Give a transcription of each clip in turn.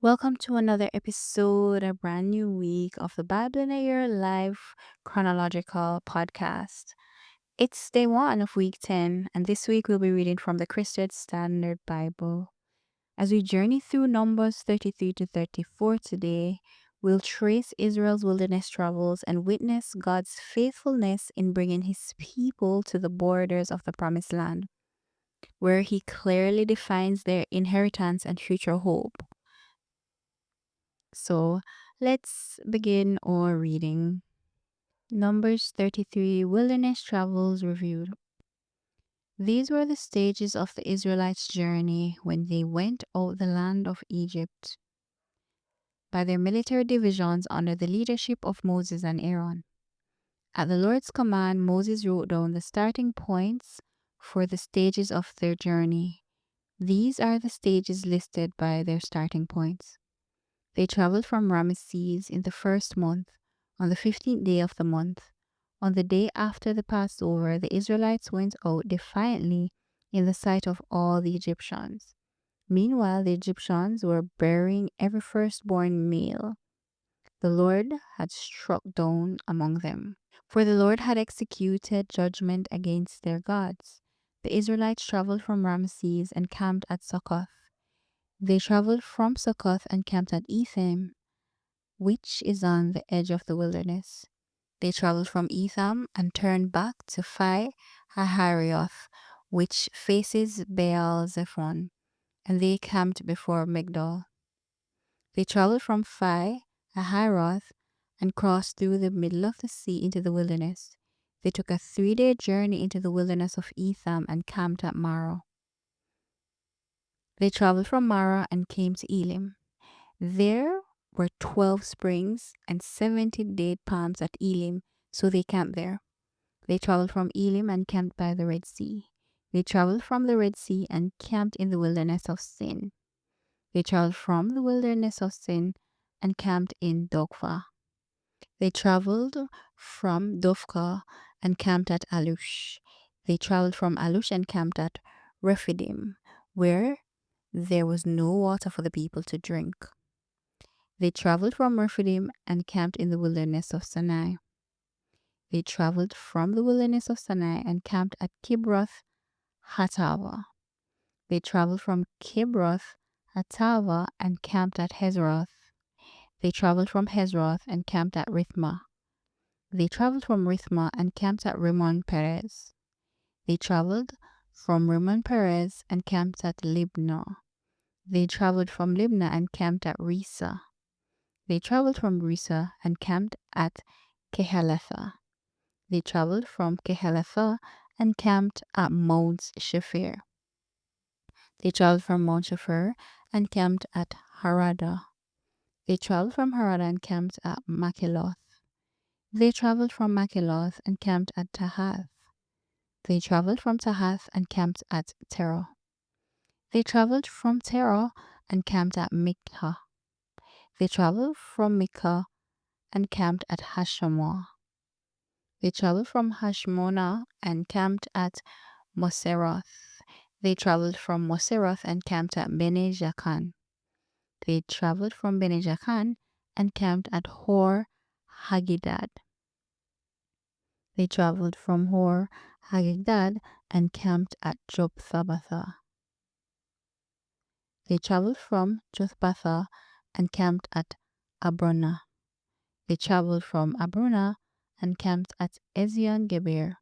Welcome to another episode, a brand new week of the Bible in a Year Live Chronological podcast. It's day one of week 10, and this week we'll be reading from the Christian Standard Bible. As we journey through Numbers 33 to 34 today, we'll trace Israel's wilderness travels and witness God's faithfulness in bringing his people to the borders of the Promised Land, where he clearly defines their inheritance and future hope. So let's begin our reading. Numbers 33 Wilderness Travels Reviewed. These were the stages of the Israelites' journey when they went out the land of Egypt by their military divisions under the leadership of Moses and Aaron. At the Lord's command, Moses wrote down the starting points for the stages of their journey. These are the stages listed by their starting points. They traveled from Ramesses in the first month, on the 15th day of the month. On the day after the Passover, the Israelites went out defiantly in the sight of all the Egyptians. Meanwhile, the Egyptians were burying every firstborn male the Lord had struck down among them. For the Lord had executed judgment against their gods. The Israelites traveled from Ramesses and camped at Succoth. They traveled from Succoth and camped at Etham, which is on the edge of the wilderness. They traveled from Etham and turned back to Phi Haharioth, which faces Baal-Zephon, and they camped before Migdol. They traveled from Phi Hahiroth and crossed through the middle of the sea into the wilderness. They took a 3-day journey into the wilderness of Etham and camped at Marah. They traveled from Marah and came to Elim. There were 12 springs and 70 date palms at Elim, so they camped there. They traveled from Elim and camped by the Red Sea. They traveled from the Red Sea and camped in the wilderness of Sin. They traveled from the wilderness of Sin and camped in Dogva. They traveled from Dovka and camped at Alush. They traveled from Alush and camped at Rephidim, where there was no water for the people to drink. They traveled from Rephidim and camped in the wilderness of Sinai. They traveled from the wilderness of Sinai and camped at Kibroth Hatava. They traveled from Kibroth Hatava and camped at Hezroth. They traveled from Hezroth and camped at Rithmah. They traveled from Rithmah and camped at Rimmon Perez. They traveled from Rimmon Perez and camped at Libnah. They traveled from Libnah and camped at Risa. They traveled from Risa and camped at Kehelatha. They traveled from Kehelatha and camped at Mount Shephir. They traveled from Mount Shephir and camped at Harada. They traveled from Harada and camped at Makeloth. They traveled from Makeloth and camped at Tahath. They traveled from Tahath and camped at Terah. They traveled from Terah and camped at Mikha. They traveled from Mikha and camped at Hashmona. They traveled from Hashmona and camped at Moseroth. They traveled from Moseroth and camped at Bene Jacan. They traveled from Bene Jacan and camped at Hor Haggidgad. They traveled from Hor Haggidgad and camped at Jotbathah. They traveled from Jotbathah and camped at Abrona. They traveled from Abrona and camped at Ezion Geber.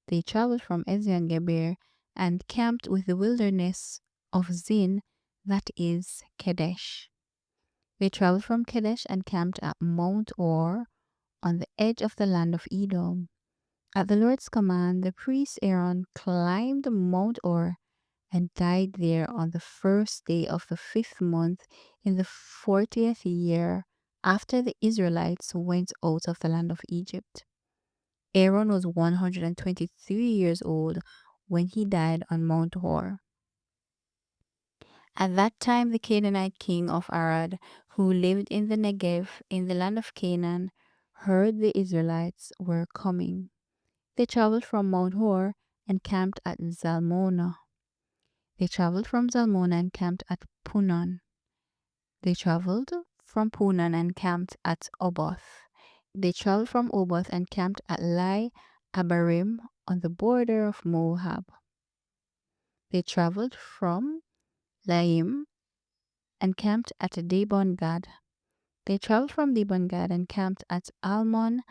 They traveled from Ezion Geber and camped with the wilderness of Zin, that is Kadesh. They traveled from Kadesh and camped at Mount Or on the edge of the land of Edom. At the Lord's command, the priest Aaron climbed Mount Or and died there on the first day of the 5th month in the 40th year after the Israelites went out of the land of Egypt. Aaron was 123 years old when he died on Mount Hor. At that time, the Canaanite king of Arad, who lived in the Negev in the land of Canaan, heard the Israelites were coming. They traveled from Mount Hor and camped at Zalmonah. They traveled from Zalmonah and camped at Punon. They traveled from Punan and camped at Oboth. They traveled from Oboth and camped at Lai Abarim on the border of Moab. They traveled from Laim and camped at Dibon Gad. They traveled from Dibon Gad and camped at Almon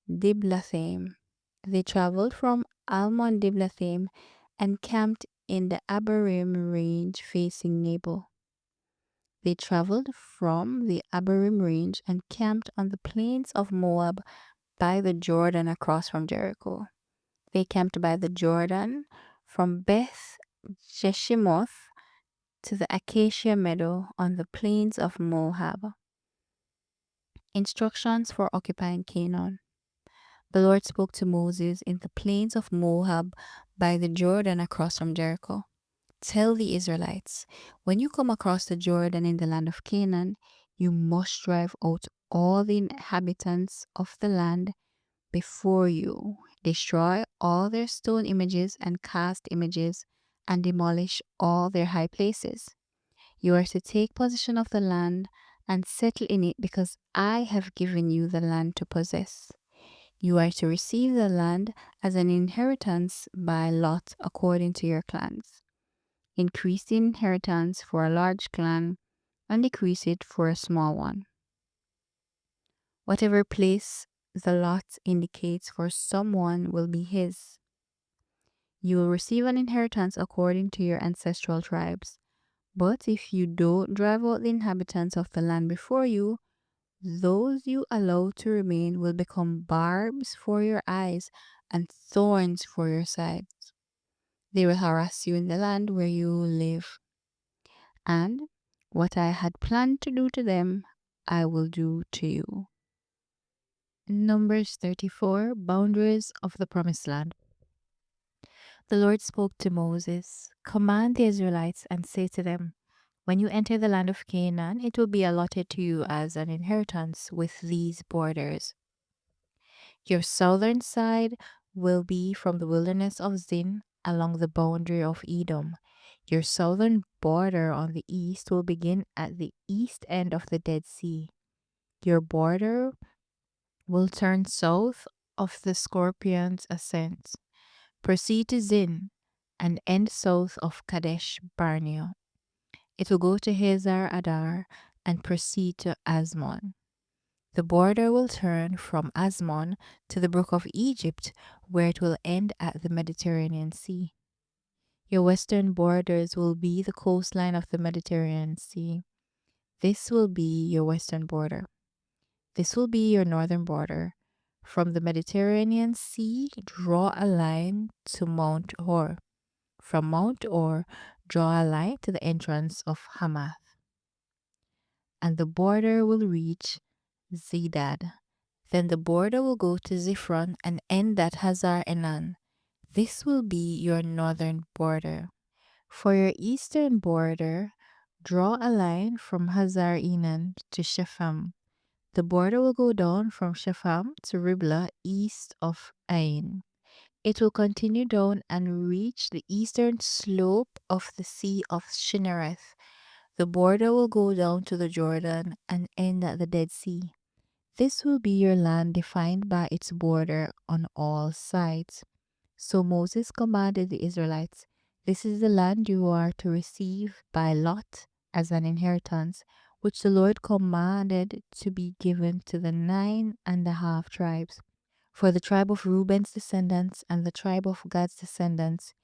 Diblathaim. They traveled from Almon Diblathaim and camped in the Abarim range facing Nebo. They traveled from the Abarim range and camped on the plains of Moab by the Jordan across from Jericho. They camped by the Jordan from Beth Jeshimoth to the Acacia meadow on the plains of Moab. Instructions for occupying Canaan. The Lord spoke to Moses in the plains of Moab by the Jordan across from Jericho. Tell the Israelites, when you come across the Jordan in the land of Canaan, you must drive out all the inhabitants of the land before you. Destroy all their stone images and cast images, and demolish all their high places. You are to take possession of the land and settle in it, because I have given you the land to possess. You are to receive the land as an inheritance by lot according to your clans. Increase the inheritance for a large clan and decrease it for a small one. Whatever place the lot indicates for someone will be his. You will receive an inheritance according to your ancestral tribes. But if you don't drive out the inhabitants of the land before you, those you allow to remain will become barbs for your eyes and thorns for your sides. They will harass you in the land where you live. And what I had planned to do to them, I will do to you. Numbers 34, Boundaries of the Promised Land. The Lord spoke to Moses, Command the Israelites and say to them, when you enter the land of Canaan, it will be allotted to you as an inheritance with these borders. Your southern side will be from the wilderness of Zin along the boundary of Edom. Your southern border on the east will begin at the east end of the Dead Sea. Your border will turn south of the Scorpion's ascent, proceed to Zin, and end south of Kadesh Barnea. It will go to Hazar Adar and proceed to Asmon. The border will turn from Asmon to the brook of Egypt, where it will end at the Mediterranean Sea. Your western borders will be the coastline of the Mediterranean Sea. This will be your western border. This will be your northern border. From the Mediterranean Sea, draw a line to Mount Hor. From Mount Hor, draw a line to the entrance of Hamath. And the border will reach Zedad. Then the border will go to Ziphron and end at Hazar Enan. This will be your northern border. For your eastern border, draw a line from Hazar Enan to Shepham. The border will go down from Shepham to Riblah east of Ain. It will continue down and reach the eastern slope of the Sea of Shinnereth. The border will go down to the Jordan and end at the Dead Sea. This will be your land defined by its border on all sides. So Moses commanded the Israelites, this is the land you are to receive by lot as an inheritance, which the Lord commanded to be given to the 9.5 tribes. For the tribe of Reuben's descendants and the tribe of Gad's descendants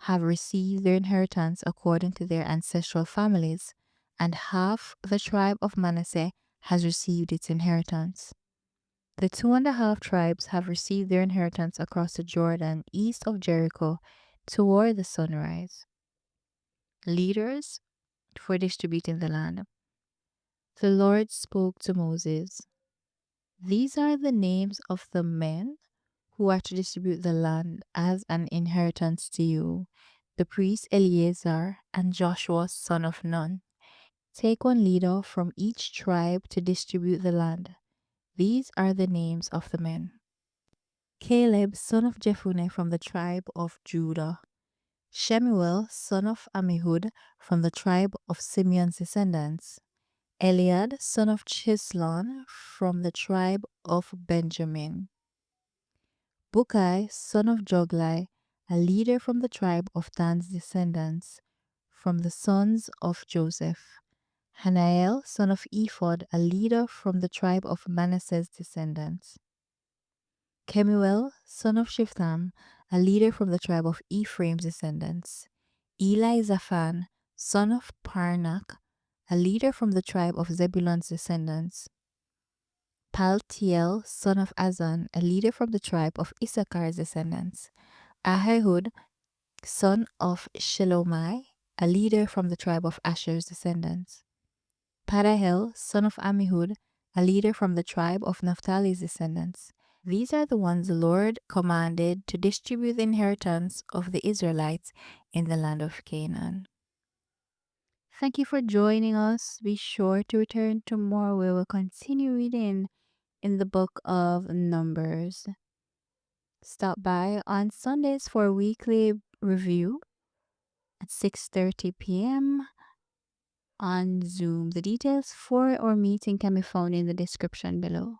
have received their inheritance according to their ancestral families, and half the tribe of Manasseh has received its inheritance. The 2.5 tribes have received their inheritance across the Jordan east of Jericho toward the sunrise. Leaders for distributing the land. The Lord spoke to Moses. These are the names of the men who are to distribute the land as an inheritance to you, the priest Eleazar and Joshua son of Nun. Take one leader from each tribe to distribute the land. These are the names of the men. Caleb son of Jephunneh from the tribe of Judah. Shemuel son of Ammihud from the tribe of Simeon's descendants. Eliad, son of Chislon, from the tribe of Benjamin. Bukai, son of Joglai, a leader from the tribe of Dan's descendants, from the sons of Joseph. Hanael, son of Ephod, a leader from the tribe of Manasseh's descendants. Kemuel, son of Shiftam, a leader from the tribe of Ephraim's descendants. Eli Zaphan, son of Parnak, a leader from the tribe of Zebulun's descendants. Paltiel, son of Azan, a leader from the tribe of Issachar's descendants. Ahihud, son of Shelomai, a leader from the tribe of Asher's descendants. Padahel, son of Ammihud, a leader from the tribe of Naphtali's descendants. These are the ones the Lord commanded to distribute the inheritance of the Israelites in the land of Canaan. Thank you for joining us. Be sure to return tomorrow. We will continue reading in the book of Numbers. Stop by on Sundays for a weekly review at 6:30 p.m. on Zoom. The details for our meeting can be found in the description below.